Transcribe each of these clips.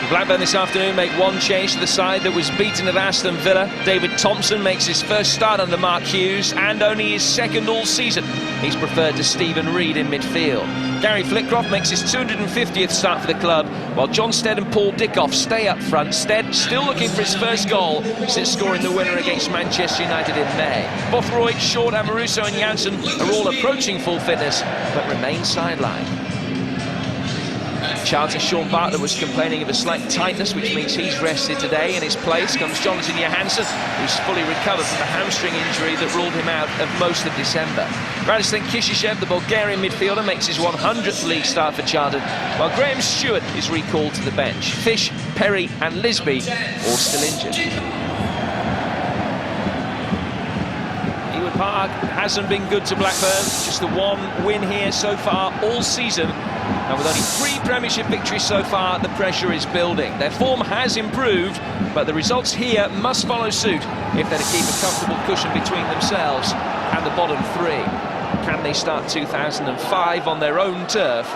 Blackburn this afternoon make one change to the side that was beaten at Aston Villa. David Thompson makes his first start under Mark Hughes, and only his second all season. He's preferred to Stephen Reid in midfield. Gary Flitcroft makes his 250th start for the club, while John Stead and Paul Dickov stay up front. Stead still looking for his first goal since scoring the winner against Manchester United in May. Bothroyd, Short, Amoruso and Johansson are all approaching full fitness, but remain sidelined. Charlton Sean Bartlett was complaining of a slight tightness, which means he's rested today. In his place comes Jonathan Johansson, who's fully recovered from the hamstring injury that ruled him out of most of December. Hreidarsson Kishishev, the Bulgarian midfielder, makes his 100th league start for Charlton, while Graham Stuart is recalled to the bench. Fish, Perry and Lisby all still injured. Ewood Park hasn't been good to Blackburn, just the one win here so far all season. And with only 3 Premiership victories so far, the pressure is building. Their form has improved, but the results here must follow suit if they're to keep a comfortable cushion between themselves and the bottom 3. Can they start 2005 on their own turf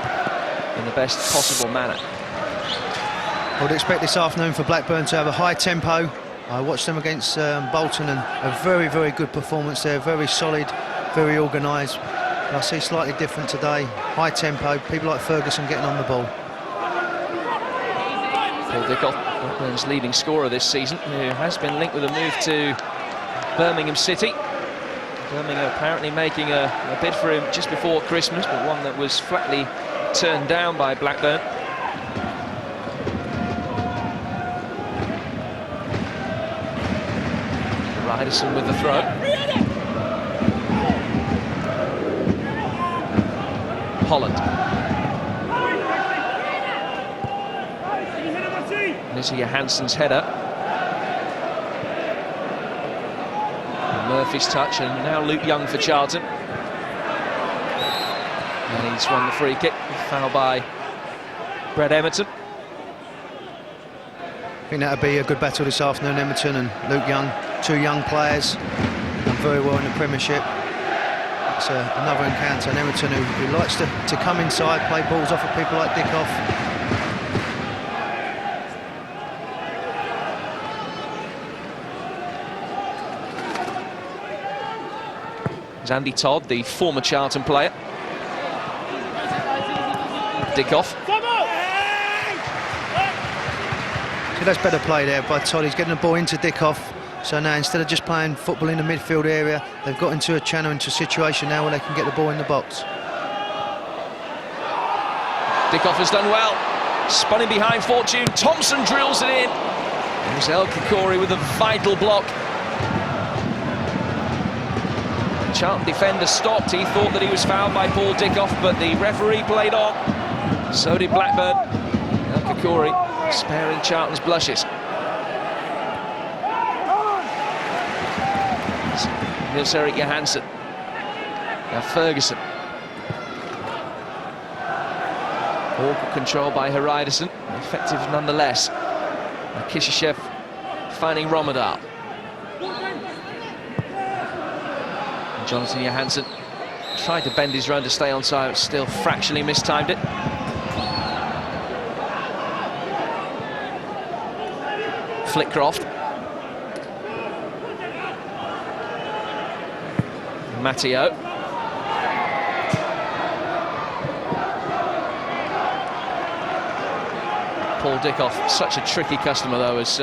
in the best possible manner? I would expect this afternoon for Blackburn to have a high tempo. I watched them against Bolton, and a very, very good performance there. Very solid, very organised. I see slightly different today. High tempo, people like Ferguson getting on the ball. Paul Dickov, Blackburn's leading scorer this season, who has been linked with a move to Birmingham City. Birmingham apparently making a bid for him just before Christmas, but one that was flatly turned down by Blackburn. Hreidarsson with the throw. Holland. And this is Johansson's header. And Murphy's touch, and now Luke Young for Charlton. And he's won the free kick. Foul by Brett Emerton. I think that'll be a good battle this afternoon, Emerton and Luke Young. 2 young players, done very well in the Premiership. It's another encounter, and Emerton who likes to come inside, play balls off of people like Dickov. There's Andy Todd, the former Charlton player. Dickov. So that's better play there by Todd. He's getting the ball into Dickov. So now, instead of just playing football in the midfield area, they've got into a channel, into a situation now where they can get the ball in the box. Dickov has done well. Spun in behind Fortune. Thompson drills it in. There's Karkouri with a vital block. The Charlton defender stopped. He thought that he was fouled by Paul Dickov, but the referee played on. So did Blackburn. Karkouri sparing Charlton's blushes. Nils-Erik Johansson. Now Ferguson. Awkward control by Hreidarsson. Effective nonetheless. Now Kishishev finding Rommedahl. And Jonathan Johansson tried to bend his run to stay onside, but still fractionally mistimed it. Flitcroft. Matteo. Paul Dickov, such a tricky customer though, as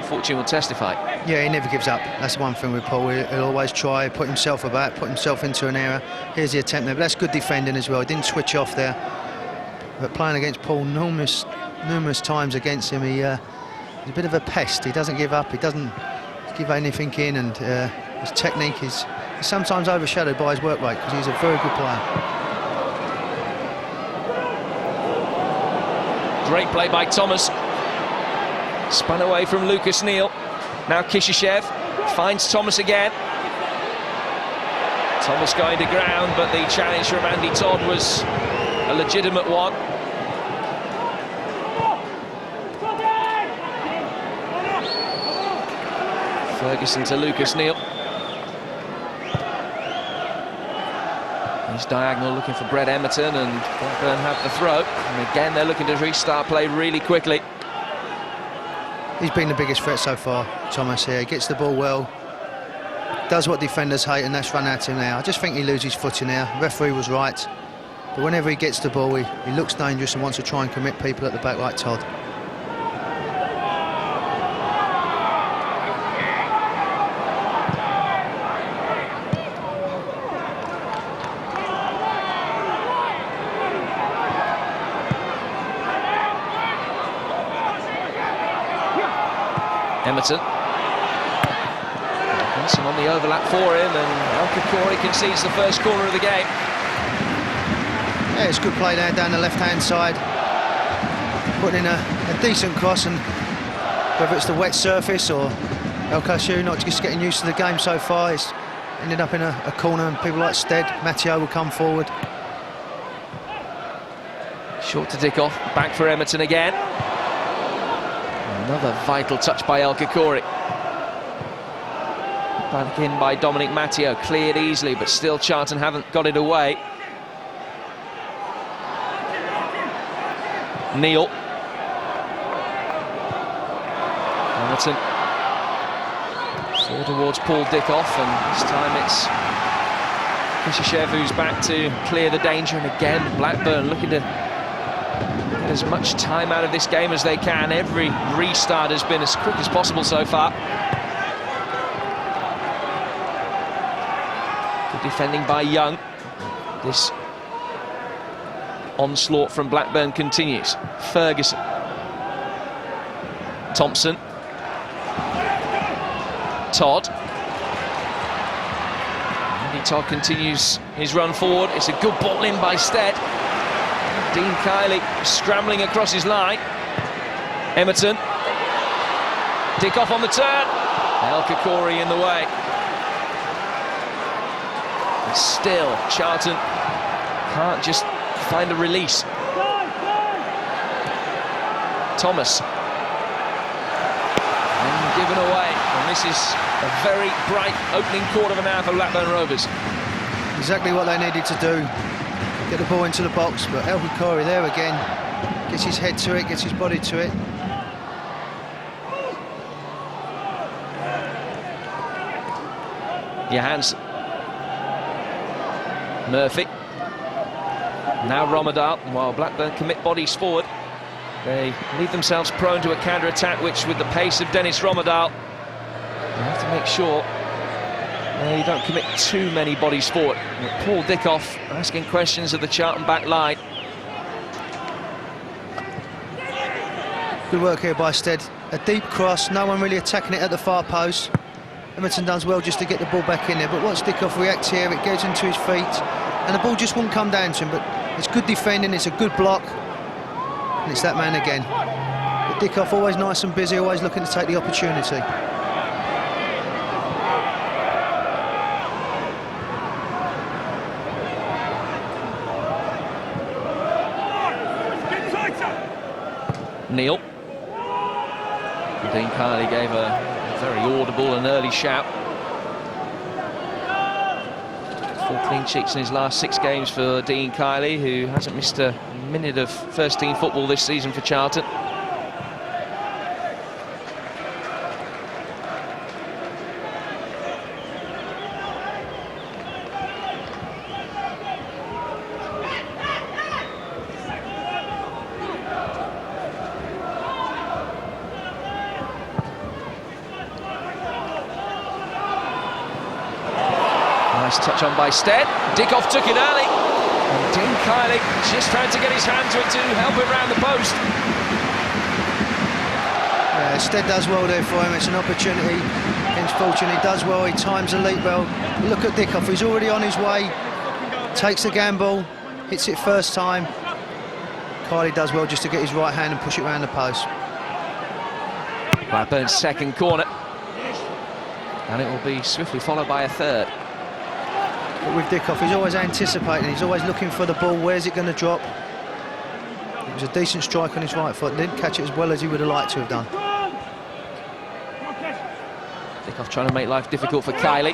Fortune will testify. Yeah, he never gives up. That's one thing with Paul. He'll always try, put himself about, put himself into an error. Here's the attempt there, but that's good defending as well. He didn't switch off there. But playing against Paul numerous times against him, he's a bit of a pest. He doesn't give up, he doesn't give anything in, and his technique is sometimes overshadowed by his work rate, because he's a very good player. Great play by Thomas. Spun away from Lucas Neill. Now Kishishev finds Thomas again. Thomas going to ground, but the challenge from Andy Todd was a legitimate one. Ferguson to Lucas Neill. He's diagonal looking for Brett Emerton, and Blackburn have the throw. And again, they're looking to restart play really quickly. He's been the biggest threat so far, Thomas here. He gets the ball well, does what defenders hate, and that's run at him now. I just think he loses footing now. The referee was right. But whenever he gets the ball, he looks dangerous and wants to try and commit people at the back like Todd. Emerton. Johansson on the overlap for him, and Karkouri concedes the first corner of the game. Yeah, it's good play there down the left-hand side. Putting in a decent cross, and whether it's the wet surface or Karkouri not just getting used to the game so far, it's ended up in a corner, and people like Stead, Matteo will come forward. Short to Dickov, back for Emerton again. Another vital touch by Karkouri. Back in by Dominic Matteo, cleared easily, but still Charlton haven't got it away. Neill. Emerton. Forward towards Paul Dickov, and this time it's Kishishev who's back to clear the danger, and again Blackburn looking to get as much time out of this game as they can. Every restart has been as quick as possible so far. Good defending by Young. This onslaught from Blackburn continues. Ferguson. Thompson. Todd. And Todd continues his run forward. It's a good ball in by Stead. Dean Kiely scrambling across his line. Emerton. Dickov on the turn. Karkouri in the way. And still, Charlton can't just find a release. Thomas. And given away. And this is a very bright opening quarter of an hour for Blackburn Rovers. Exactly what they needed to do. Get the ball into the box, but Karkouri there again. Gets his head to it, gets his body to it. Johansson. Murphy. Now Rommedahl, while Blackburn commit bodies forward. They leave themselves prone to a counter-attack, which with the pace of Dennis Rommedahl, they have to make sure they don't commit too many bodies forward. Paul Dickov asking questions of the Charlton back line. Good work here by Stead. A deep cross, no one really attacking it at the far post. Emerton does well just to get the ball back in there, but once Dickov reacts here, it goes into his feet, and the ball just won't come down to him. But it's good defending, it's a good block, and it's that man again. But Dickov always nice and busy, always looking to take the opportunity. Neill. Dean Kiely gave a very audible and early shout. 4 clean sheets in his last 6 games for Dean Kiely, who hasn't missed a minute of first-team football this season for Charlton. Nice touch on by Stead. Dickov took it early. And Dean Kiely just trying to get his hand to it to help him round the post. Yeah, Stead does well there for him. It's an opportunity. Against fortune, he does well. He times the leap well. Look at Dickov. He's already on his way. Takes the gamble. Hits it first time. Kiely does well just to get his right hand and push it round the post. Blackburn's second corner. And it will be swiftly followed by a third. But with Dickov, he's always anticipating, he's always looking for the ball, where's it going to drop? It was a decent strike on his right foot, didn't catch it as well as he would have liked to have done. Dickov trying to make life difficult for Kiely.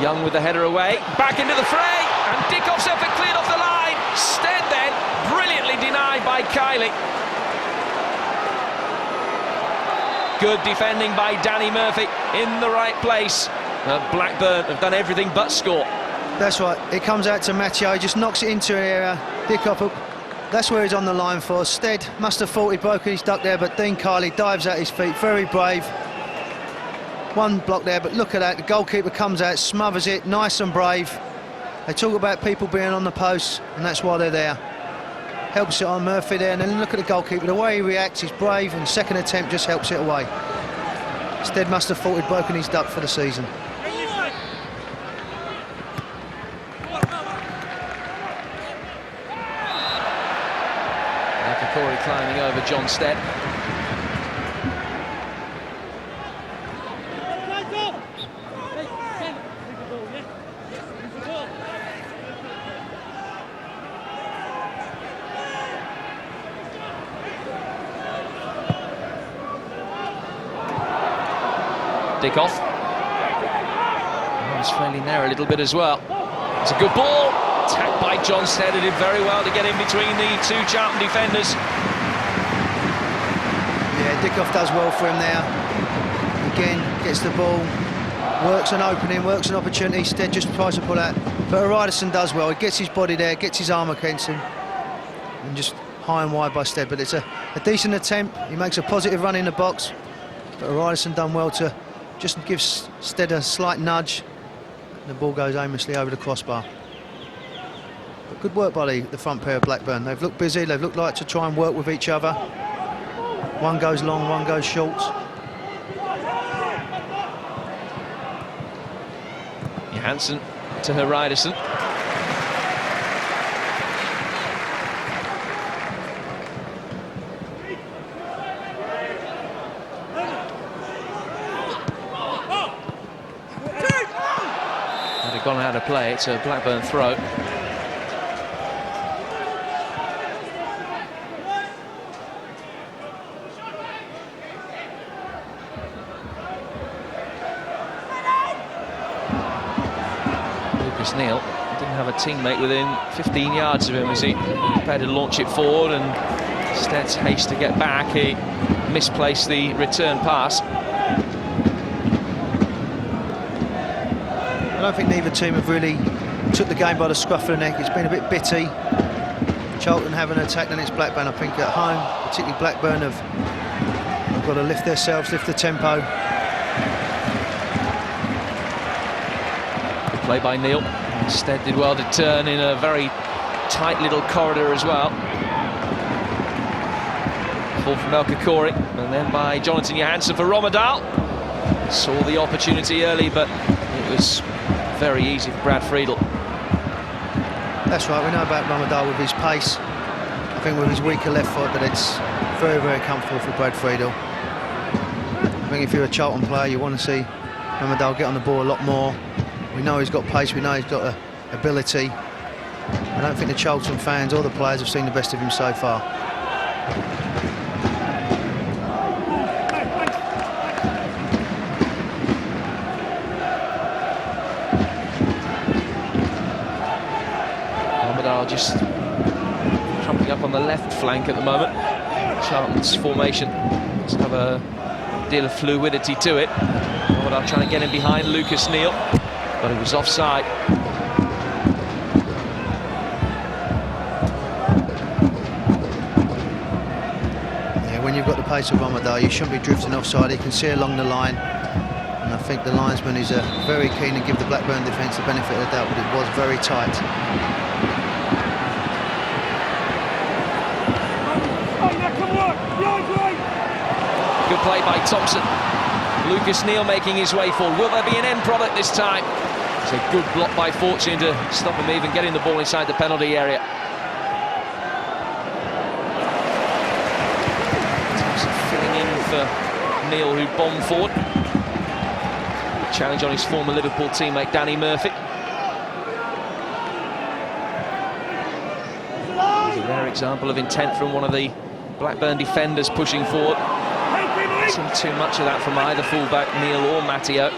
Young with the header away, back into the fray, and Dickov's effort cleared off the line. Stead then, brilliantly denied by Kiely. Good defending by Danny Murphy in the right place. Blackburn have done everything but score. That's right, it comes out to Matteo, he just knocks it into an area. Dickov, that's where he's on the line for. Stead must have thought he'd broken his duck there, but Dean Kiely dives at his feet, very brave. One block there, but look at that, the goalkeeper comes out, smothers it, nice and brave. They talk about people being on the post, and that's why they're there. Helps it on Murphy there, and then look at the goalkeeper, the way he reacts, he's brave, and second attempt just helps it away. Stead must have thought he'd broken his duck for the season. Karkouri climbing over John Stead. Dickov. He's fairly narrow a little bit as well. It's a good ball. Tapped by John Stead, who did very well to get in between the two Charlton defenders. Yeah, Dickov does well for him there. Again, gets the ball, works an opening, works an opportunity. Stead just tries to pull out. But Hreidarsson does well. He gets his body there, gets his arm against him. And just high and wide by Stead. But it's a decent attempt. He makes a positive run in the box. But Hreidarsson done well to just give Stead a slight nudge. The ball goes aimlessly over the crossbar. But good work by the front pair of Blackburn. They've looked busy, they've looked like to try and work with each other. One goes long, one goes short. Johansson to Hreidarsson. They've gone out of play, it's a Blackburn throw. Neill didn't have a teammate within 15 yards of him as he prepared to launch it forward, and Stead's haste to get back, he misplaced the return pass. I don't think neither team have really took the game by the scruff of the neck. It's been a bit bitty. Charlton haven't attacked, and it's Blackburn. I think at home, particularly Blackburn, have got to lift themselves, lift the tempo. Good play by Neill. Stead did well to turn in a very tight little corridor as well. Ball from Karkouri, and then by Jonathan Johansson for Rommedahl. Saw the opportunity early, but it was very easy for Brad Friedel. That's right, we know about Rommedahl with his pace. I think with his weaker left foot, but it's very, very comfortable for Brad Friedel. I think if you're a Charlton player, you want to see Rommedahl get on the ball a lot more. We know he's got pace, we know he's got ability. I don't think the Charlton fans or the players have seen the best of him so far. Rommedahl just trumping up on the left flank at the moment. Charlton's formation does have a deal of fluidity to it. Rommedahl trying to get in behind Lucas Neill, but it was offside. Yeah, when you've got the pace of Rommedahl, you shouldn't be drifting offside. He can see along the line, and I think the linesman is very keen to give the Blackburn defence the benefit of the doubt, but it was very tight. Good play by Thompson. Lucas Neill making his way forward. Will there be an end product this time? It's a good block by Fortune to stop him even getting the ball inside the penalty area. Thompson filling in for Neill, who bombed forward. Challenge on his former Liverpool teammate Danny Murphy. There's a rare example of intent from one of the Blackburn defenders pushing forward. Not too much of that from either fullback, Neill or Matteo.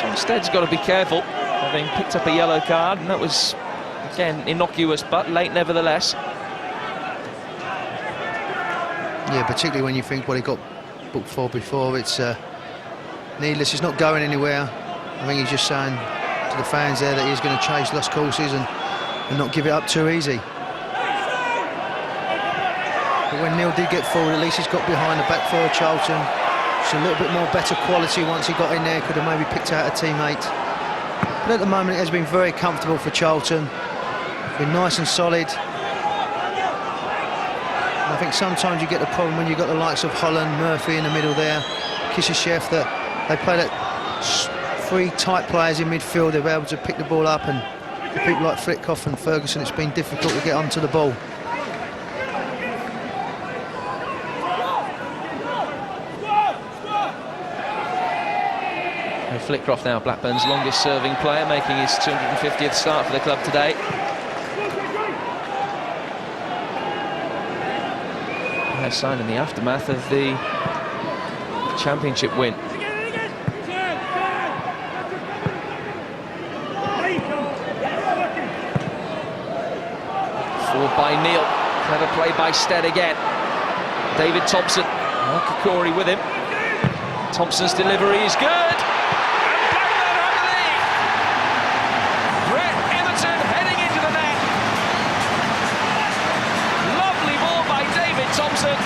John Stead's got to be careful, having picked up a yellow card, and that was, again, innocuous but late nevertheless. Yeah, particularly when you think what he got booked for before. It's needless. He's not going anywhere. I think he's just saying to the fans there that he's going to chase lost courses and not give it up too easy. But when Neill did get forward, at least he's got behind the back four of Charlton. It's a little bit more better quality once he got in there. Could have maybe picked out a teammate. But at the moment, it has been very comfortable for Charlton. Been nice and solid. I think sometimes you get the problem when you've got the likes of Holland, Murphy in the middle there, Kishishev, that they play that three tight players in midfield. They're able to pick the ball up, and for people like Flitcroft and Ferguson, it's been difficult to get onto the ball. And Flitcroft now, Blackburn's longest serving player, making his 250th start for the club today. Signed in the aftermath of the championship win. Forward by Neill. Clever play by Stead again. David Thompson. Karkouri with him. Thompson's delivery is good. And Blackburn have the lead. Brett Emerton heading into the net. Lovely ball by David Thompson.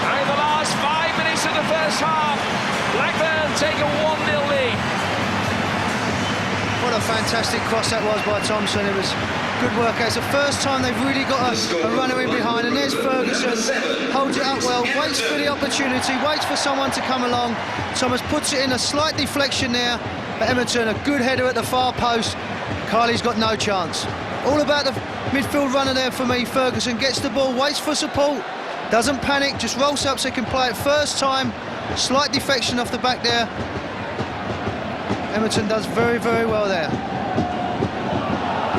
And in the last 5 minutes of the first half, Blackburn take a 1-0 lead. What a fantastic cross that was by Thompson. It was good work. It's the first time they've really got a runner in behind, and there's Ferguson, holds it up well, waits for the opportunity, waits for someone to come along. Thomas puts it in a slight deflection there, but Emerton, a good header at the far post. Kiely's got no chance. All about the midfield runner there for me. Ferguson gets the ball, waits for support, doesn't panic, just rolls up so he can play it first time. Slight deflection off the back there. Emerton does very, very well there.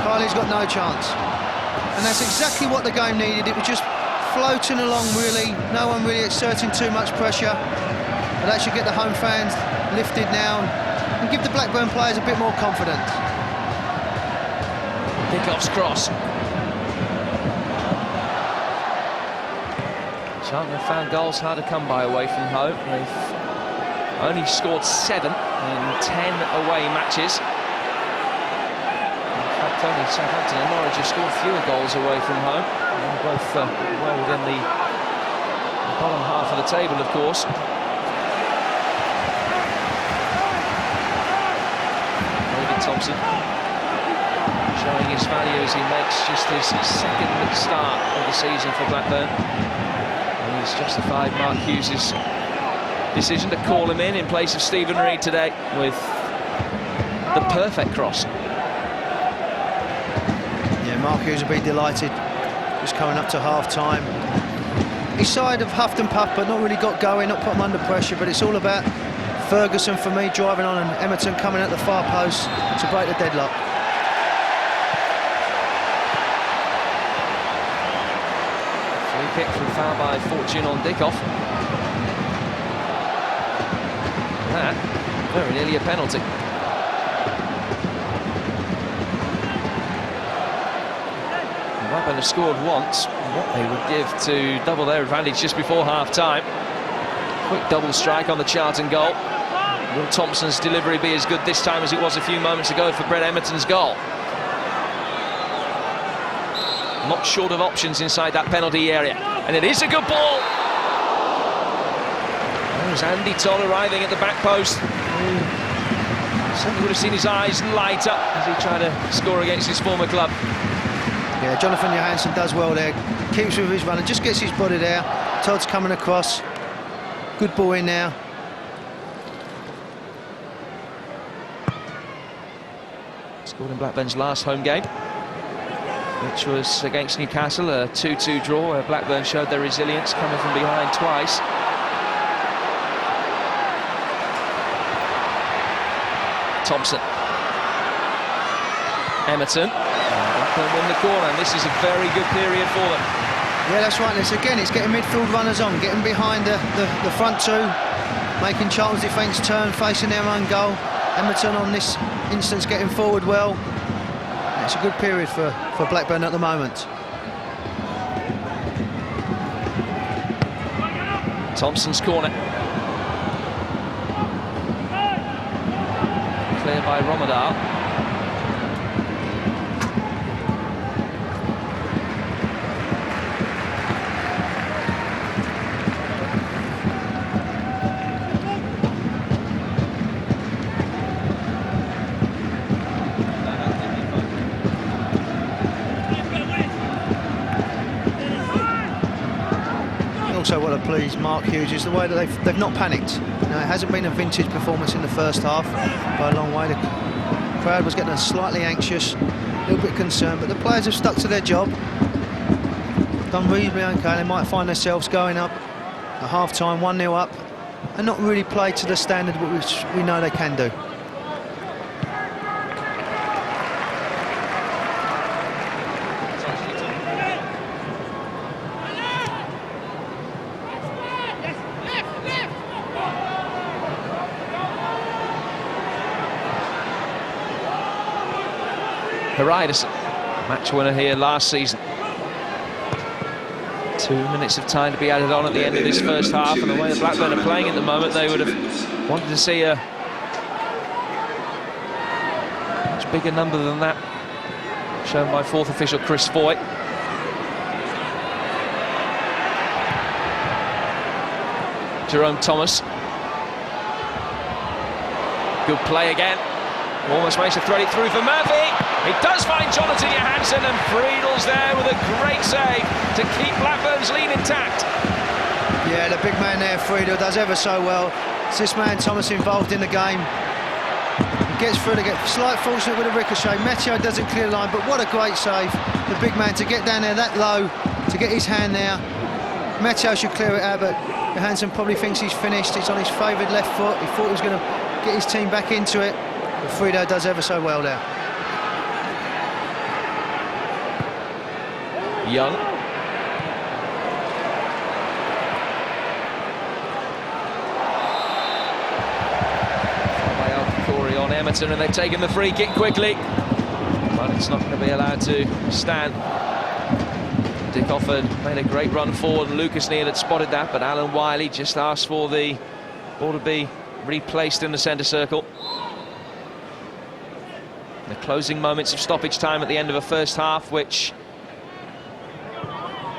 Kiely's got no chance. And that's exactly what the game needed. It was just floating along, really. No one really exerting too much pressure. But that should get the home fans lifted now and give the Blackburn players a bit more confidence. Dickov's cross. Charlton have found goals hard to come by away from home. They've only scored 7 in 10 away matches. In fact, only Southampton and Norwich have scored fewer goals away from home. And both well within the bottom half of the table, of course. David Thompson showing his value as he makes just his second start of the season for Blackburn. And he's justified Mark Hughes' decision to call him in place of Stephen Reid today with the perfect cross. Yeah, Mark Hughes will be delighted. Just coming up to half-time. His side have huffed and puffed, but not really got going, not put them under pressure, but it's all about Ferguson for me driving on and Emerton coming at the far post to break the deadlock. Free kick from foul by Fortune on Dickov. That very nearly a penalty. Blackburn have scored once. What they would give to double their advantage just before half-time. Quick double strike on the Charlton goal. Will Thompson's delivery be as good this time as it was a few moments ago for Brett Emerton's goal? Not short of options inside that penalty area, and it is a good ball. There's Andy Todd arriving at the back post. Certainly would have seen his eyes light up as he tried to score against his former club. Yeah, Jonathan Johansson does well there. Keeps with his run and just gets his body there. Todd's coming across. Good ball in there. Scored in Blackburn's last home game, which was against Newcastle, a 2-2 draw where Blackburn showed their resilience, coming from behind twice. Thompson. Emerton. Blackburn win the corner, and this is a very good period for them. Yeah, that's right. It's getting midfield runners on, getting behind the front two, making Charlton's defence turn, facing their own goal. Emerton on this instance getting forward well. It's a good period for Blackburn at the moment. Thompson's corner. Clear by Rommedahl. Also, what have pleased Mark Hughes is the way that they've not panicked. You know, it hasn't been a vintage performance in the first half by a long way. The crowd was getting slightly anxious, a little bit concerned, but the players have stuck to their job, done reasonably okay. They might find themselves going up at half-time, 1-0 up, and not really played to the standard which we know they can do. Hreidarsson, match winner here last season. 2 minutes of time to be added on at the end of this first half, and the way the Blackburn are playing at the moment, they would have wanted to see a much bigger number than that, shown by fourth official Chris Foy. Jerome Thomas. Good play again. Almost makes to thread it through for Murphy. He does find Jonathan Johansson, and Friedel's there with a great save to keep Blackburn's lead intact. Yeah, the big man there, Friedel, does ever so well. It's this man Thomas involved in the game. He gets through, to get slight fortunate with a ricochet. Matteo doesn't clear the line, but what a great save. The big man to get down there that low, to get his hand there. Matteo should clear it out, but Johansson probably thinks he's finished. It's on his favoured left foot. He thought he was going to get his team back into it. But Friedel does ever so well there. Young. By Karkouri on Emerton, and they've taken the free kick quickly. But it's not going to be allowed to stand. Dickov had made a great run forward, and Lucas Neill had spotted that, but Alan Wiley just asked for the ball to be replaced in the centre circle. The closing moments of stoppage time at the end of a first half, which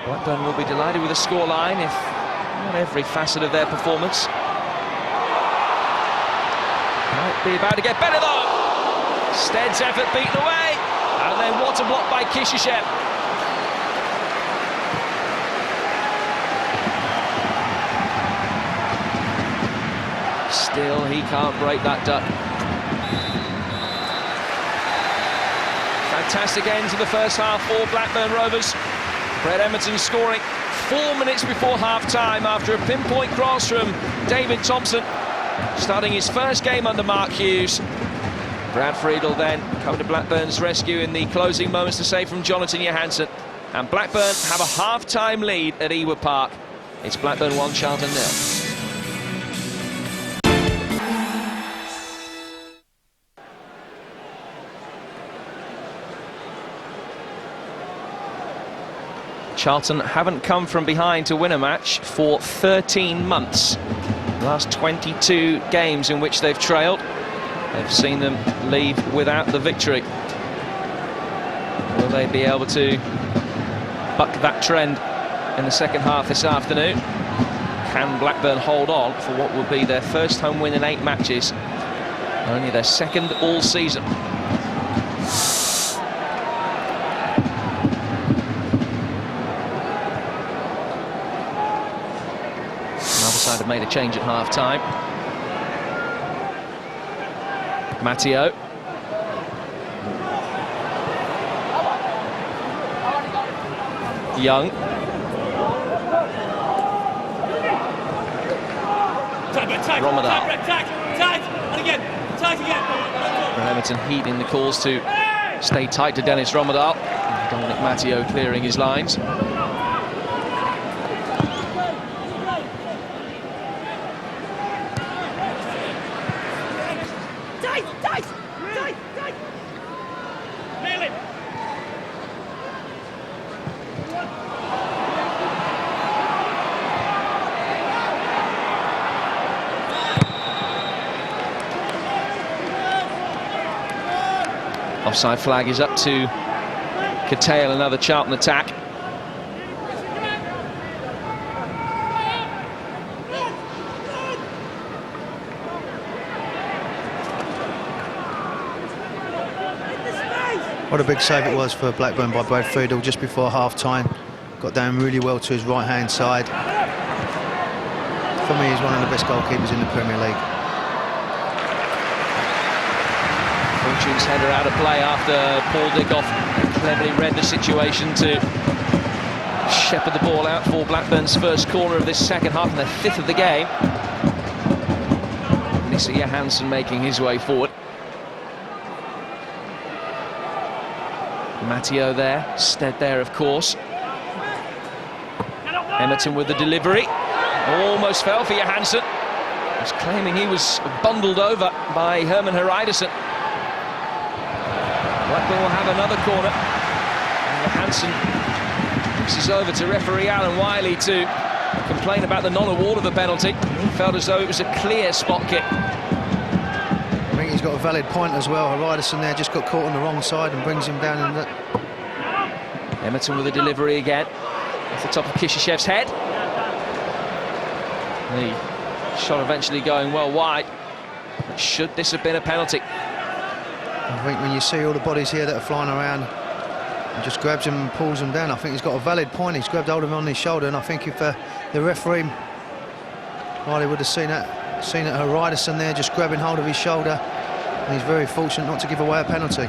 Blackburn will be delighted with a scoreline, if not every facet of their performance. Might be about to get better though. Stead's effort beaten away, and then what a block by Kishishev. Still, he can't break that duck. Fantastic end to the first half for Blackburn Rovers. Emerton scoring 4 minutes before half-time after a pinpoint cross from David Thompson, starting his first game under Mark Hughes. Friedel then come to Blackburn's rescue in the closing moments to save from Jonathan Johansson. And Blackburn have a half-time lead at Ewood Park. It's Blackburn 1, Charlton 0. Charlton haven't come from behind to win a match for 13 months. The last 22 games in which they've trailed, they've seen them leave without the victory. Will they be able to buck that trend in the second half this afternoon? Can Blackburn hold on for what will be their first home win in 8 matches, only their second all season? Have made a change at half-time. Matteo. Young. Rommedahl. And Emerton heeding the calls to stay tight to Dennis Rommedahl. Dominic Matteo clearing his lines. Offside flag is up to curtail another Charlton attack. What a big save it was for Blackburn by Brad Friedel just before half-time. Got down really well to his right-hand side. For me, he's one of the best goalkeepers in the Premier League. Fortune's header out of play after Paul Dickov cleverly read the situation to shepherd the ball out for Blackburn's first corner of this second half and the 5th of the game. Johansson making his way forward. Matteo there, Stead there of course. Emerton with the delivery. Almost fell for Johansson. He's claiming he was bundled over by Hreidarsson. Blackburn will have another corner. And Johansson passes over to referee Alan Wiley to complain about the non-award of the penalty. He felt as though it was a clear spot kick. I think he's got a valid point as well. Hreidarsson there just got caught on the wrong side and brings him down. In the... Emerton with the delivery again. Off the top of Kishishev's head. The shot eventually going well wide. But should this have been a penalty? I think when you see all the bodies here that are flying around, he just grabs him and pulls him down. I think he's got a valid point. He's grabbed hold of him on his shoulder, and I think if the referee, well, he would have seen that Hreidarsson there just grabbing hold of his shoulder, and he's very fortunate not to give away a penalty.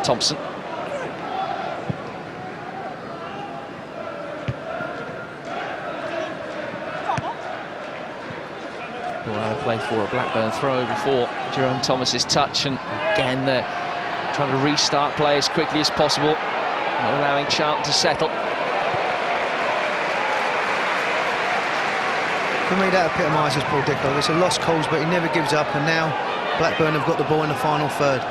Thompson. Ball out of play for a Blackburn throw before Jerome Thomas's touch, and again they're trying to restart play as quickly as possible, not allowing Charlton to settle. For me, that epitomises Paul Dickov. It's a lost cause, but he never gives up, and now Blackburn have got the ball in the final third.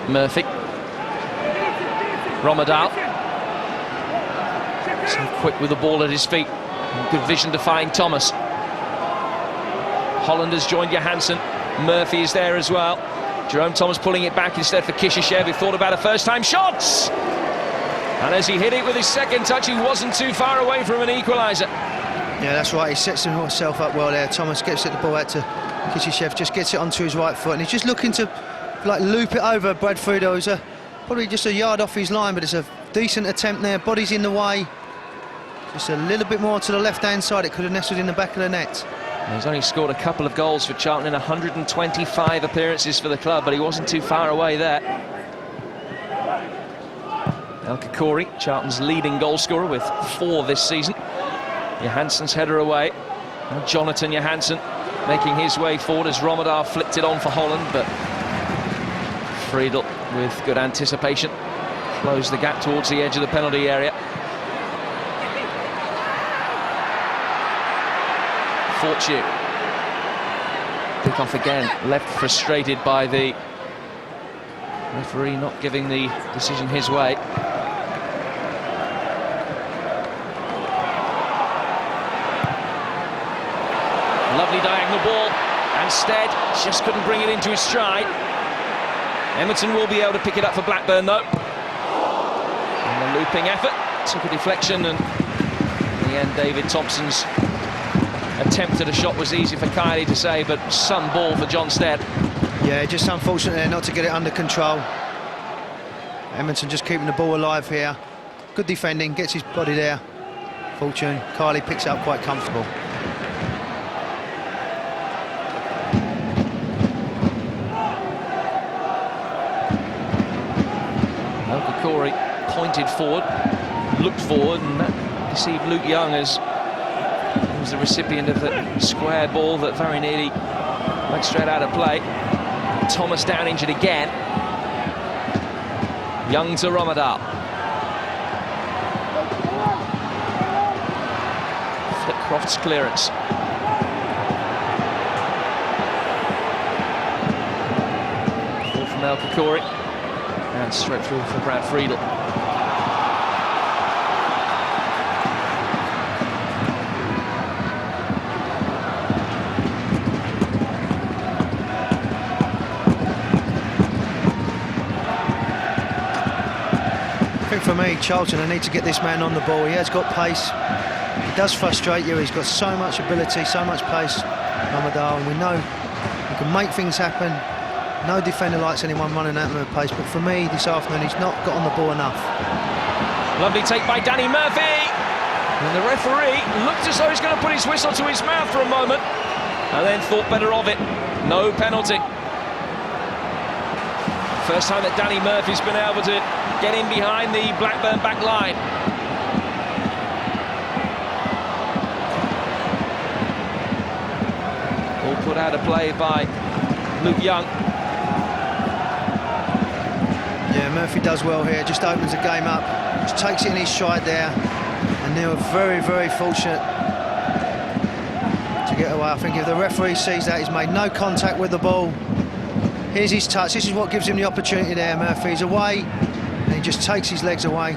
Murphy. Rommedahl. So quick with the ball at his feet. Good vision to find Thomas. Holland has joined Johansson. Murphy is there as well. Jerome Thomas pulling it back instead for Kishishev, who thought about a first-time shot. And as he hit it with his second touch, he wasn't too far away from an equaliser. Yeah, that's right. He sets himself up well there. Thomas gets the ball out to Kishishev, just gets it onto his right foot, and he's just looking to like loop it over Brad Friedel. He's probably just a yard off his line, but it's a decent attempt there. Body's in the way. Just a little bit more to the left-hand side. It could have nestled in the back of the net. He's only scored a couple of goals for Charlton in 125 appearances for the club, but he wasn't too far away there. Karkouri, Charlton's leading goal scorer with 4 this season. Johansson's header away. Now Jonathan Johansson making his way forward as Rommedahl flicked it on for Holland, but Friedel with good anticipation closed the gap towards the edge of the penalty area. Fortune. Dickov again left frustrated by the referee not giving the decision his way. Lovely diagonal ball, and Stead just couldn't bring it into his stride. Emerton will be able to pick it up for Blackburn though. And the looping effort took a deflection, and in the end David Thompson's attempt at a shot was easy for Kiely to say, but some ball for John Stead. Yeah, just unfortunate there not to get it under control. Emerton just keeping the ball alive here. Good defending, gets his body there. Fortune, Kiely picks it up quite comfortable. Karkouri pointed forward, looked forward, and that deceived Luke Young as he was the recipient of the square ball that very nearly went straight out of play. Thomas down injured again. Young to Rommedahl. Flitcroft's clearance. Karkouri. And straight through for Brad Friedel. I think for me, Charlton, I need to get this man on the ball. He has got pace. He does frustrate you. He's got so much ability, so much pace, Rommedahl, and we know he can make things happen. No defender likes anyone running at him at pace, but for me this afternoon, he's not got on the ball enough. Lovely take by Danny Murphy. And the referee looked as though he's going to put his whistle to his mouth for a moment, and then thought better of it. No penalty. First time that Danny Murphy's been able to get in behind the Blackburn back line. All put out of play by Luke Young. Yeah, Murphy does well here, just opens the game up, just takes it in his stride there, and Neill very, very fortunate to get away. I think if the referee sees that, he's made no contact with the ball. Here's his touch, this is what gives him the opportunity there. Murphy's away, and he just takes his legs away.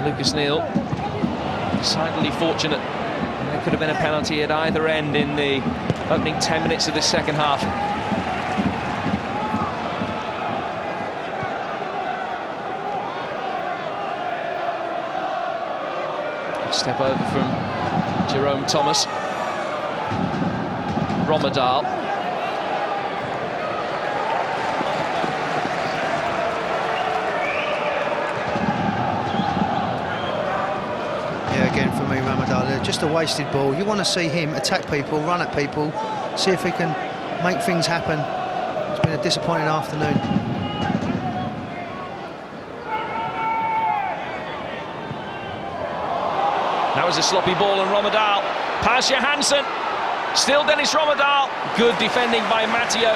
Lucas Neill, decidedly fortunate. There could have been a penalty at either end in the opening 10 minutes of the second half. Step over from Jerome Thomas. Rommedahl. Yeah, again for me, Rommedahl, just a wasted ball. You want to see him attack people, run at people, see if he can make things happen. It's been a disappointing afternoon. That was a sloppy ball, and Rommedahl past Johansson. Still Dennis Rommedahl. Good defending by Matteo,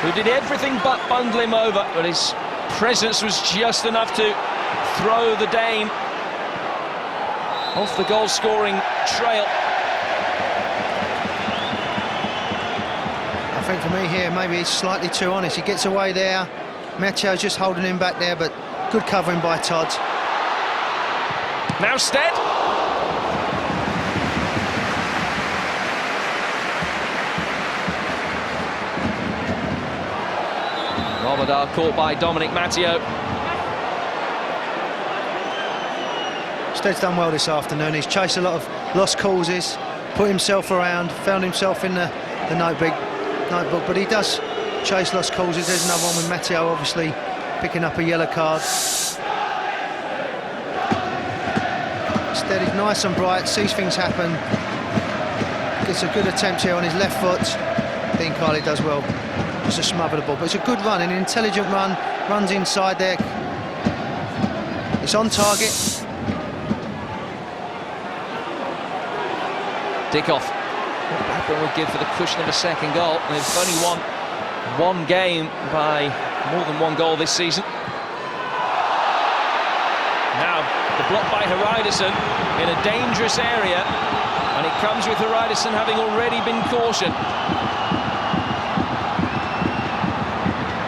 who did everything but bundle him over, but his presence was just enough to throw the Dane off the goal-scoring trail. I think for me here, maybe he's slightly too honest. He gets away there. Matteo's just holding him back there, but good covering by Todd. Now Stead. Rommedahl caught by Dominic Matteo. Stead's done well this afternoon. He's chased a lot of lost causes, put himself around, found himself in the notebook, but he does chase lost causes. There's another one with Matteo obviously picking up a yellow card. Stead is nice and bright, sees things happen, gets a good attempt here on his left foot. Kiely does well just to smother the ball, but it's a good run, an intelligent run, runs inside there. It's on target. Dickov. Blackburn would give for the cushion of a second goal. They've only won one game by more than one goal this season. Now the block by Hreidarsson in a dangerous area, and it comes with Hreidarsson having already been cautioned.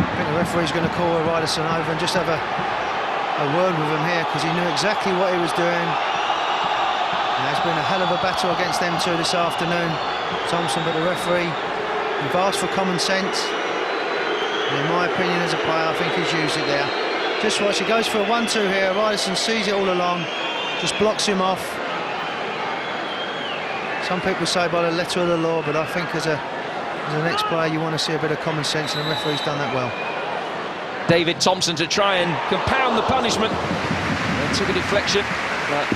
I think the referee's going to call Hreidarsson over and just have a word with him here, because he knew exactly what he was doing. There's been a hell of a battle against them two this afternoon, Thompson, but the referee, we've asked for common sense, and in my opinion as a player, I think he's used it there. Just watch, he goes for a 1-2 here. Hreidarsson sees it all along, just blocks him off. Some people say by the letter of the law, but I think as an ex-player you want to see a bit of common sense, and the referee's done that well. David Thompson to try and compound the punishment. They took a deflection, but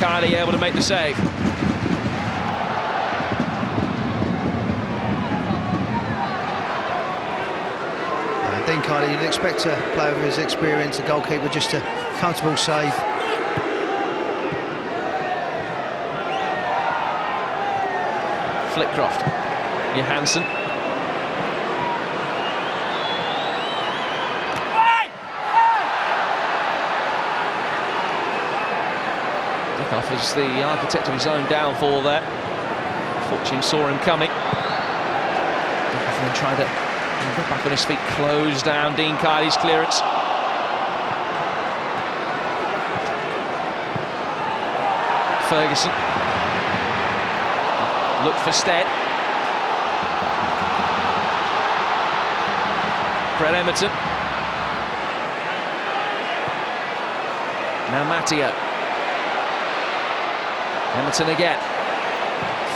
Kiely able to make the save. Kiely, you'd expect a player with his experience, a goalkeeper, just a comfortable save. Flitcroft, Johansson. Dickov is the architect of his own downfall there. Fortune saw him coming. Then tried to get back on his feet, close down Dean Kiely's clearance. Ferguson looked for Stead. Brett Emerton. Now Matteo. Emerton again.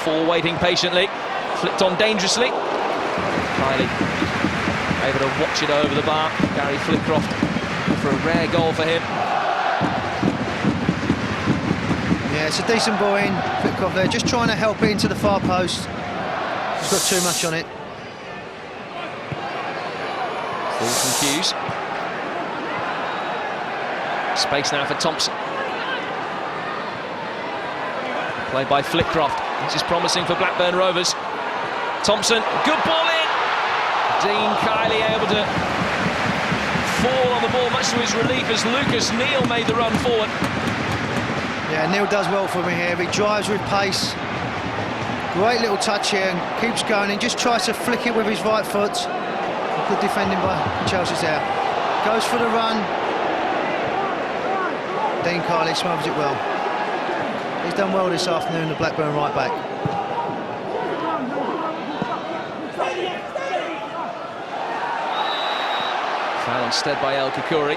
Four waiting patiently. Flipped on dangerously. Kiely able to watch it over the bar. Gary Flitcroft for a rare goal for him. Yeah, it's a decent ball in. Flitcroft there, just trying to help it into the far post. He's got too much on it. Ball from Hughes. Space now for Thompson. Played by Flitcroft. This is promising for Blackburn Rovers. Thompson, good ball in. Dean Kiely able to fall on the ball, much to his relief, as Neill made the run forward. Yeah, Neill does well for me here. He drives with pace. Great little touch here and keeps going and just tries to flick it with his right foot. Good defending by Chelsea's there. Goes for the run. Dean Kiely smothers it well. He's done well this afternoon, the Blackburn right back. Foul on Stead by Karkouri.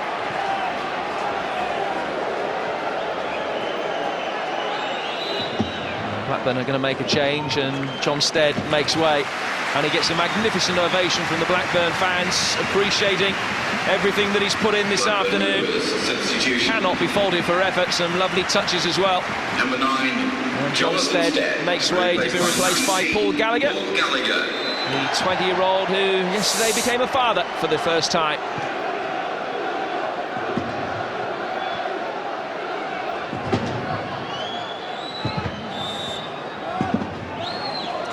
Blackburn are going to make a change, and John Stead makes way, and he gets a magnificent ovation from the Blackburn fans, appreciating everything that he's put in this afternoon. Cannot be faulted for effort. Some lovely touches as well. Number 9, and John Stead makes way to be replaced by Paul Gallagher, the 20-year-old who yesterday became a father for the first time.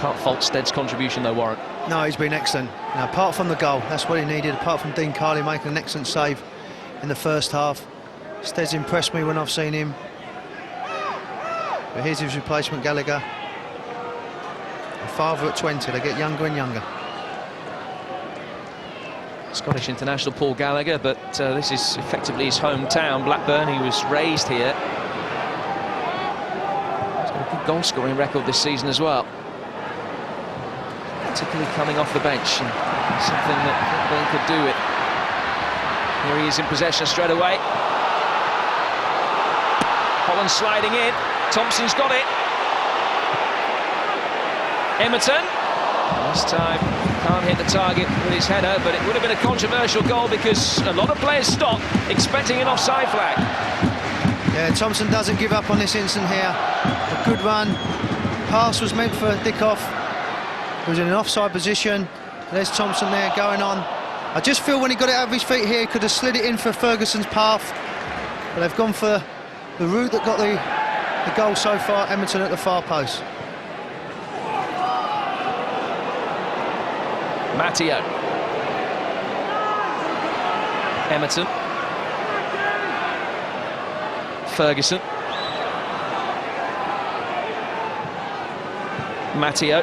Can't fault Stead's contribution though, Warren. No, he's been excellent. Now, apart from the goal, that's what he needed, apart from Dean Kiely making an excellent save in the first half. Stead's impressed me when I've seen him. But here's his replacement, Gallagher. A father at 20, they get younger and younger. Scottish international Paul Gallagher, but this is effectively his hometown, Blackburn. He was raised here. He's got a good goal-scoring record this season as well, particularly coming off the bench, and something that Blackburn could do it. Here he is in possession straight away. Holland sliding in. Thompson's got it. Emerton. This time can't hit the target with his header, but it would have been a controversial goal because a lot of players stopped expecting an offside flag. Yeah, Thompson doesn't give up on this instant here. A good run. Pass was meant for Dickov. He was in an offside position. There's Thompson there going on. I just feel when he got it out of his feet here, he could have slid it in for Ferguson's path. But they've gone for the route that got the goal so far, Emerton at the far post. Matteo. Emerton. Ferguson. Matteo.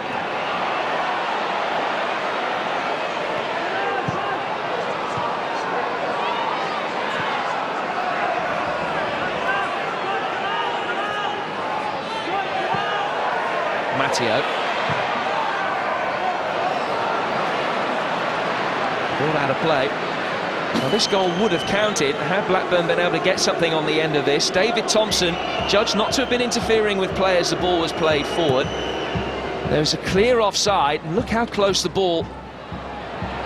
Ball out of play. Now this goal would have counted had Blackburn been able to get something on the end of this. David Thompson judged not to have been interfering with play as the ball was played forward. There was a clear offside. Look how close the ball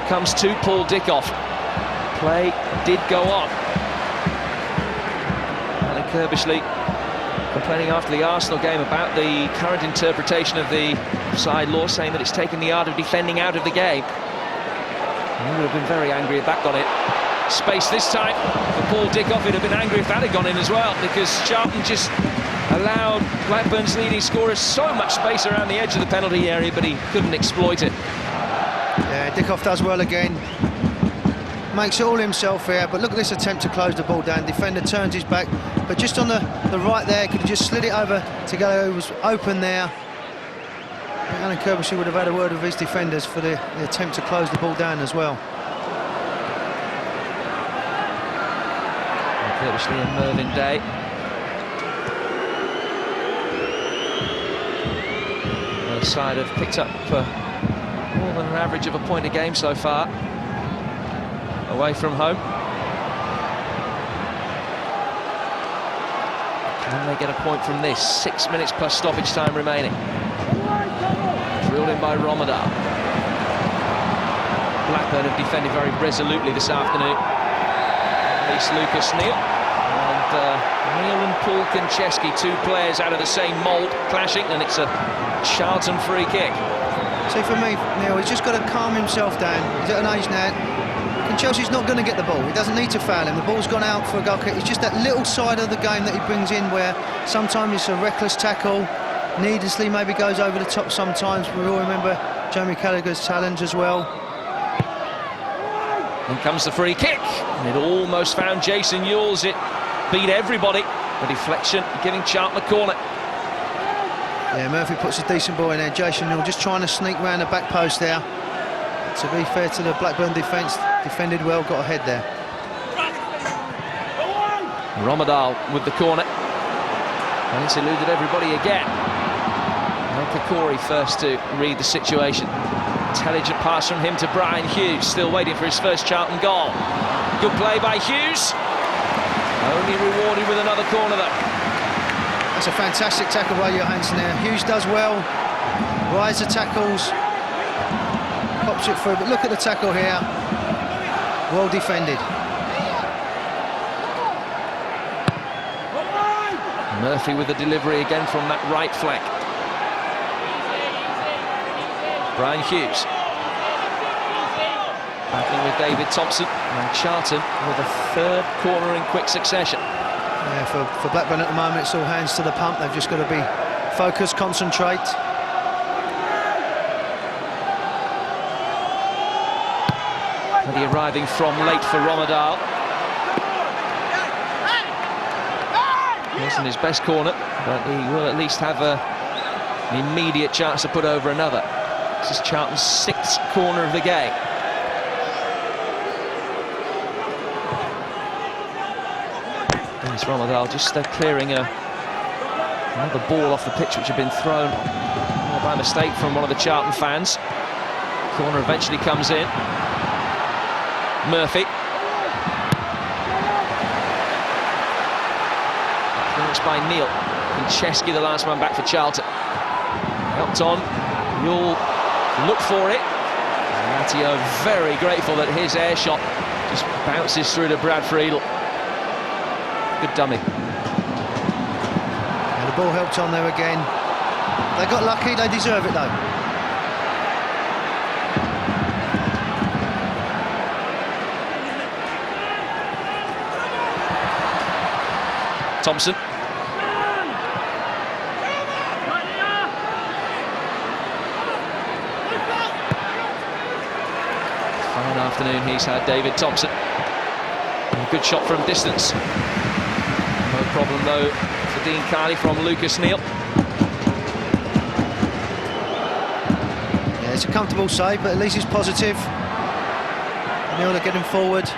comes to Paul Dickov. Play did go on. Alan Kirbishley complaining after the Arsenal game about the current interpretation of the offside law, saying that it's taken the art of defending out of the game. He would have been very angry if that got it. Space this time for Paul Dickov. He'd have been angry if that had gone in as well, because Charlton just allowed Blackburn's leading scorer so much space around the edge of the penalty area, but he couldn't exploit it. Yeah, Dickov does well again. Makes it all himself here, but look at this attempt to close the ball down. Defender turns his back, but just on the right there, could have just slid it over to Gallagher, who was open there. think Alan Kirbyshire would have had a word with his defenders for the attempt to close the ball down as well. Kirbyshire and Mervyn Day. The side have picked up more than an average of a point a game so far, away from home. Can they get a point from this? 6 minutes plus stoppage time remaining. Drilled in by Rommedahl. Blackburn have defended very resolutely this afternoon. At least Lucas Neill. And Neill and Paul Konchesky, two players out of the same mould, clashing, and it's a Charlton free kick. See, for me, Neil, he's just got to calm himself down. He's at an age now. Chelsea's not going to get the ball. He doesn't need to foul him. The ball's gone out for a goal kick. It's just that little side of the game that he brings in where sometimes it's a reckless tackle, needlessly maybe goes over the top sometimes. We all remember Jamie Gallagher's challenge as well. In comes the free kick. And it almost found Jason Euell. It beat everybody. The deflection giving Charlton the corner. Yeah, Murphy puts a decent ball in there. Jason Euell just trying to sneak round the back post there. To be fair to the Blackburn defence, defended well, got ahead there. Rommedahl with the corner. And it's eluded everybody again. And Karkouri first to read the situation. Intelligent pass from him to Brian Hughes, still waiting for his first Charlton goal. Good play by Hughes. Only rewarded with another corner though. That's a fantastic tackle by Johansson there. Hughes does well. Rise the tackles. Pops it through, but look at the tackle here. Well defended. Murphy with the delivery again from that right flank. Brian Hughes battling with David Thompson, and Charlton with a third corner in quick succession. Yeah, for Blackburn at the moment, it's all hands to the pump. They've just got to be focused, concentrate. And arriving from late for Rommedahl. Wasn't his best corner, but he will at least have an immediate chance to put over another. This is Charlton's sixth corner of the game. There's Rommedahl just clearing another ball off the pitch which had been thrown by mistake from one of the Charlton fans. Corner eventually comes in. Murphy. Clearance by Neill. Konchesky, the last man back for Charlton. Helped on. You'll look for it. Matteo very grateful that his air shot just bounces through to Brad Friedel. Good dummy. Yeah, the ball helped on there again. They got lucky, they deserve it though. Thompson. Fine afternoon he's had, David Thompson. A good shot from distance. No problem though for Dean Kiely from Lucas Neill. Yeah, it's a comfortable save, but at least it's positive. Neill are getting forward.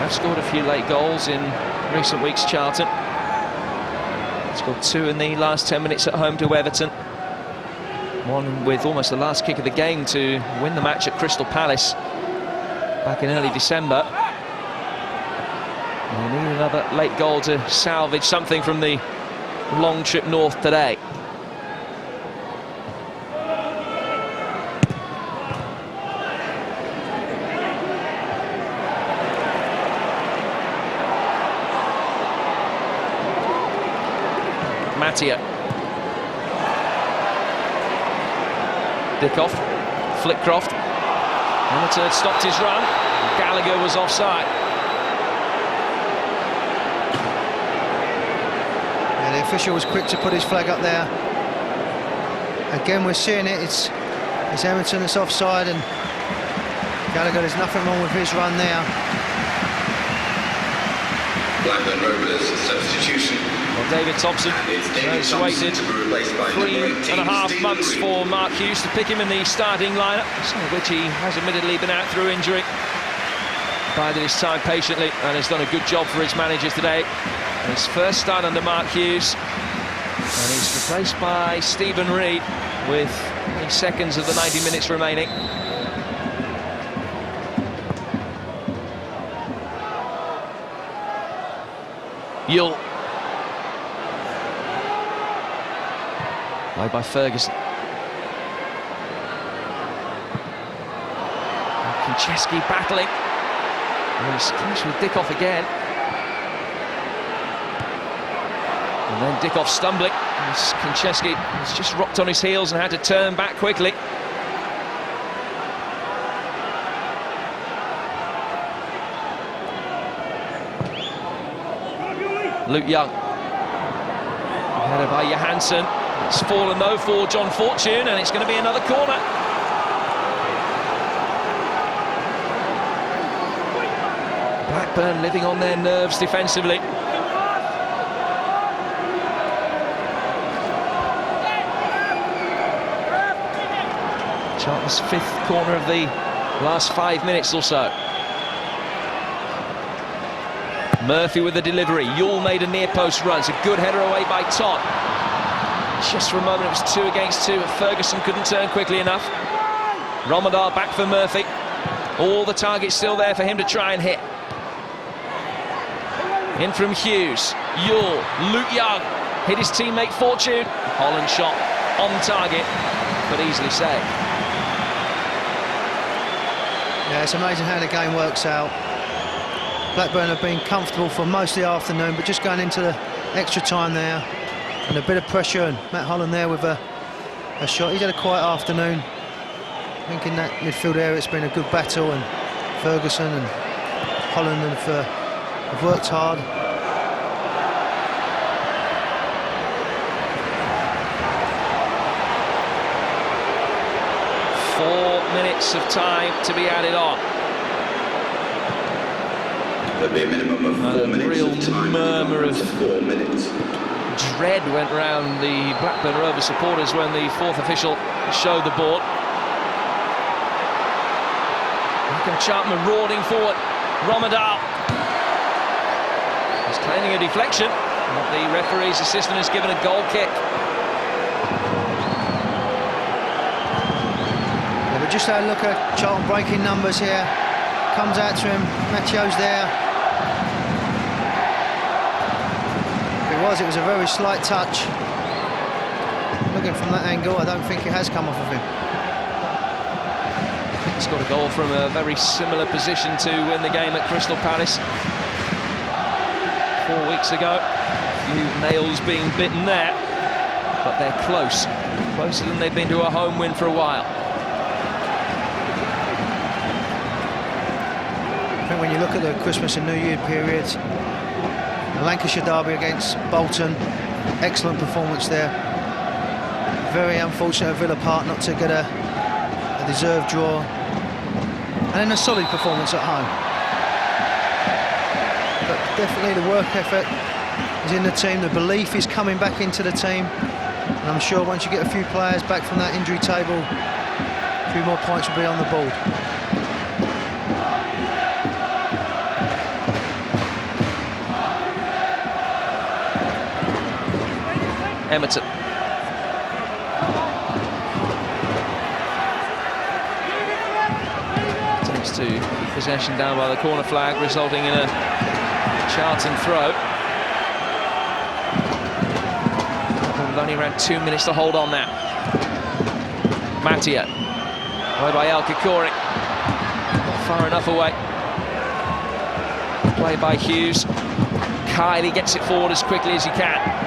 Scored a few late goals in recent weeks, Charlton. Scored two in the last 10 minutes at home to Emerton. One with almost the last kick of the game to win the match at Crystal Palace back in early December. And they need another late goal to salvage something from the long trip north today. Matteo. Dickov. Flitcroft. Emerton had stopped his run. Gallagher was offside. Yeah, the official was quick to put his flag up there. Again, we're seeing it. It's Emerton that's offside, and Gallagher, there's nothing wrong with his run there. Blackburn Rovers substitution. Well, David Thompson has waited 3.5 months for Mark Hughes to pick him in the starting lineup, some of which he has admittedly been out through injury. Bided his time patiently and has done a good job for his manager today. And his first start under Mark Hughes, and he's replaced by Steven Reid with the seconds of the 90 minutes remaining. Euell. Played by Ferguson. Konchesky battling. And he's close with Dickov again. And then Dickov stumbling. Konchesky has just rocked on his heels and had to turn back quickly. Luke Young. Headed by Johansson. It's fallen though for John Fortune, and it's going to be another corner. Blackburn living on their nerves defensively. Charlton's 5th corner of the last 5 minutes or so. Murphy with the delivery. Euell made a near post run. It's a good header away by Todd. Just for a moment it was 2 against 2, but Ferguson couldn't turn quickly enough. Rommedahl back for Murphy. All the targets still there for him to try and hit. In from Hughes. Euell. Luke Young hit his teammate Fortune. Holland shot on target, but easily saved. Yeah, it's amazing how the game works out. Blackburn have been comfortable for most of the afternoon, but just going into the extra time there and a bit of pressure, and Matt Holland there with a shot. He's had a quiet afternoon. I think in that midfield area it's been a good battle, and Ferguson and Holland have worked hard. Minutes of time to be added on. There'll be a minimum of 4 minutes. A real of time murmur of 4 minutes. dread went round the Blackburn Rovers supporters when the 4th official showed the board. Charlton roaring forward. Rommedahl. He's claiming a deflection, but the referee's assistant has given a goal kick. Just had a look at Charlton breaking numbers here. Comes out to him, Matteo's there. If it was a very slight touch. Looking from that angle, I don't think it has come off of him. He's got a goal from a very similar position to win the game at Crystal Palace 4 weeks ago. A few nails being bitten there, but they're close. Closer than they've been to a home win for a while. I think when you look at the Christmas and New Year period, the Lancashire derby against Bolton, excellent performance there. Very unfortunate at Villa Park not to get a deserved draw, and then a solid performance at home. But definitely the work effort is in the team, the belief is coming back into the team, and I'm sure once you get a few players back from that injury table, a few more points will be on the board. Emerton. Takes to possession down by the corner flag, resulting in a Charlton throw. With only around 2 minutes to hold on now. Matteo. Played by Karkouri. Not far enough away. Played by Hughes. Kiely gets it forward as quickly as he can.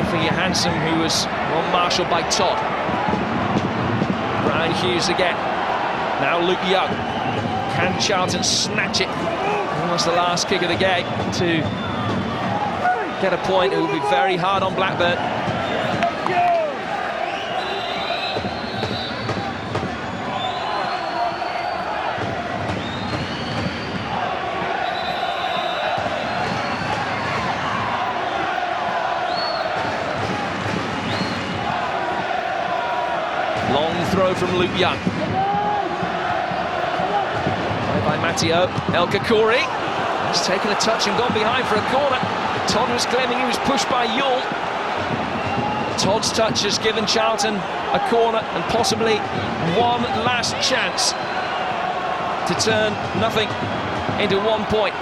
For Johansson, who was well-marshalled by Todd. Brian Hughes again. Now Luke Young. Can Charlton snatch it? Almost the last kick of the game to get a point. It will be very hard on Blackburn. throw from Luke Young. By Matteo, Karkouri. He's taken a touch and gone behind for a corner. Todd was claiming he was pushed by Euell. Todd's touch has given Charlton a corner and possibly one last chance to turn nothing into 1 point.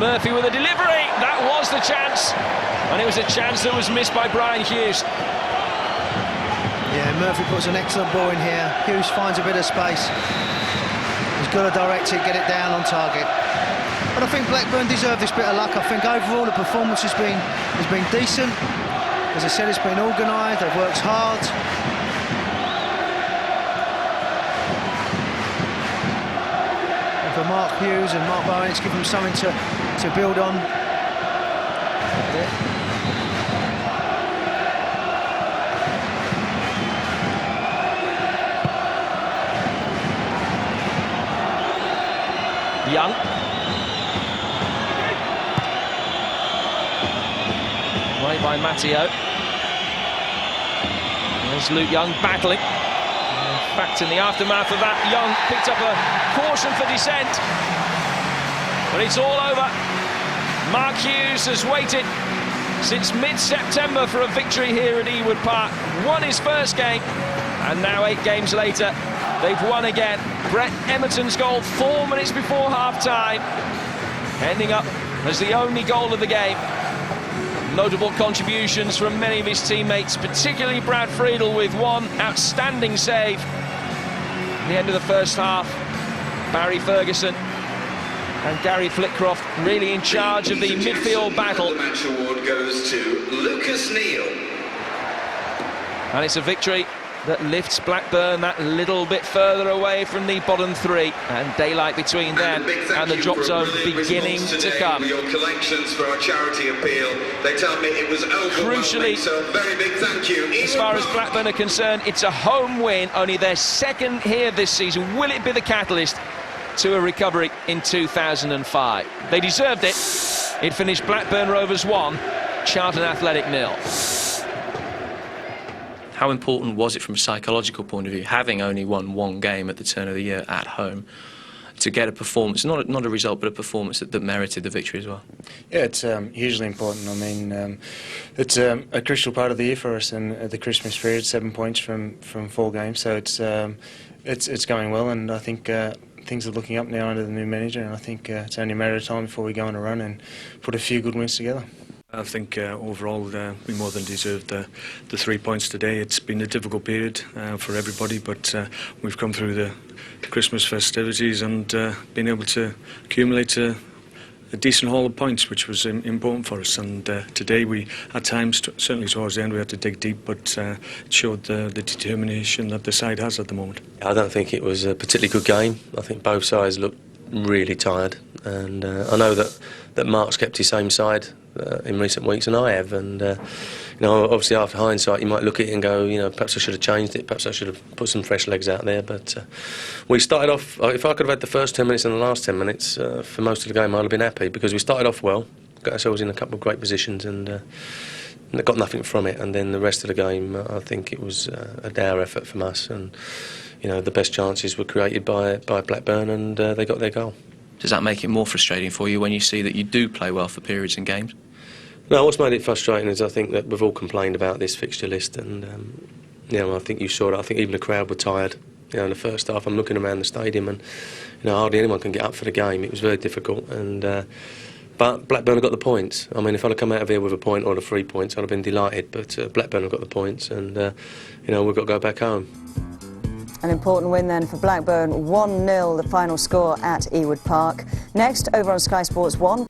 Murphy with a delivery. That was the chance, and it was a chance that was missed by Brian Hughes. Yeah, Murphy puts an excellent ball in here. Hughes finds a bit of space. He's got to direct it, get it down on target. But I think Blackburn deserve this bit of luck. I think overall the performance has been decent. As I said, it's been organised. They've worked hard. And for Mark Hughes and Mark Bowen, it's given them something to build on. Young. Right by Matteo. There's Luke Young battling. In fact, in the aftermath of that, Young picked up a caution for descent. But it's all over. Mark Hughes has waited since mid-September for a victory here at Ewood Park. Won his first game, and now 8 games later, they've won again. Brett Emerton's goal 4 minutes before half-time, ending up as the only goal of the game. Notable contributions from many of his teammates, particularly Brad Friedel with one outstanding save at the end of the first half. Barry Ferguson and Gary Flitcroft really in charge of the midfield battle. The match award goes to Lucas Neill. And it's a victory that lifts Blackburn that little bit further away from the bottom 3, and daylight between them and the drop zone beginning to come. Your collections for our charity appeal, they tell me it was overwhelming. Crucially, so a very big thank you. As far as Blackburn are concerned, it's a home win, only their second here this season. Will it be the catalyst to a recovery in 2005? They deserved it. It finished Blackburn Rovers 1, Charlton Athletic 0. How important was it from a psychological point of view, having only won 1 game at the turn of the year at home, to get a performance, not a result, but a performance that merited the victory as well? Yeah, it's hugely important. I mean, it's a crucial part of the year for us, and at the Christmas period, 7 points from 4 games, so it's going well, and I think things are looking up now under the new manager, and I think it's only a matter of time before we go on a run and put a few good wins together. I think overall we more than deserved the 3 points today. It's been a difficult period for everybody, but we've come through the Christmas festivities and been able to accumulate a decent haul of points, which was important for us. And today we, at times, certainly towards the end, we had to dig deep, but it showed the determination that the side has at the moment. I don't think it was a particularly good game. I think both sides looked really tired, and I know that Mark's kept his same side in recent weeks, and I have, and you know, obviously after hindsight you might look at it and go, you know, perhaps I should have changed it, perhaps I should have put some fresh legs out there, but we started off, if I could have had the first 10 minutes and the last 10 minutes for most of the game, I'd have been happy, because we started off well, got ourselves in a couple of great positions, and got nothing from it, and then the rest of the game I think it was a dour effort from us, and you know, the best chances were created by Blackburn, and they got their goal. Does that make it more frustrating for you when you see that you do play well for periods in games? No, what's made it frustrating is I think that we've all complained about this fixture list, and you know, I think you saw it. I think even the crowd were tired. You know, in the first half, I'm looking around the stadium, and you know, hardly anyone can get up for the game. It was very difficult, and but Blackburn have got the points. I mean, if I'd have come out of here with a point or the 3 points, I'd have been delighted. But Blackburn have got the points, and you know, we've got to go back home. An important win then for Blackburn, 1-0 the final score at Ewood Park. Next, over on Sky Sports 1.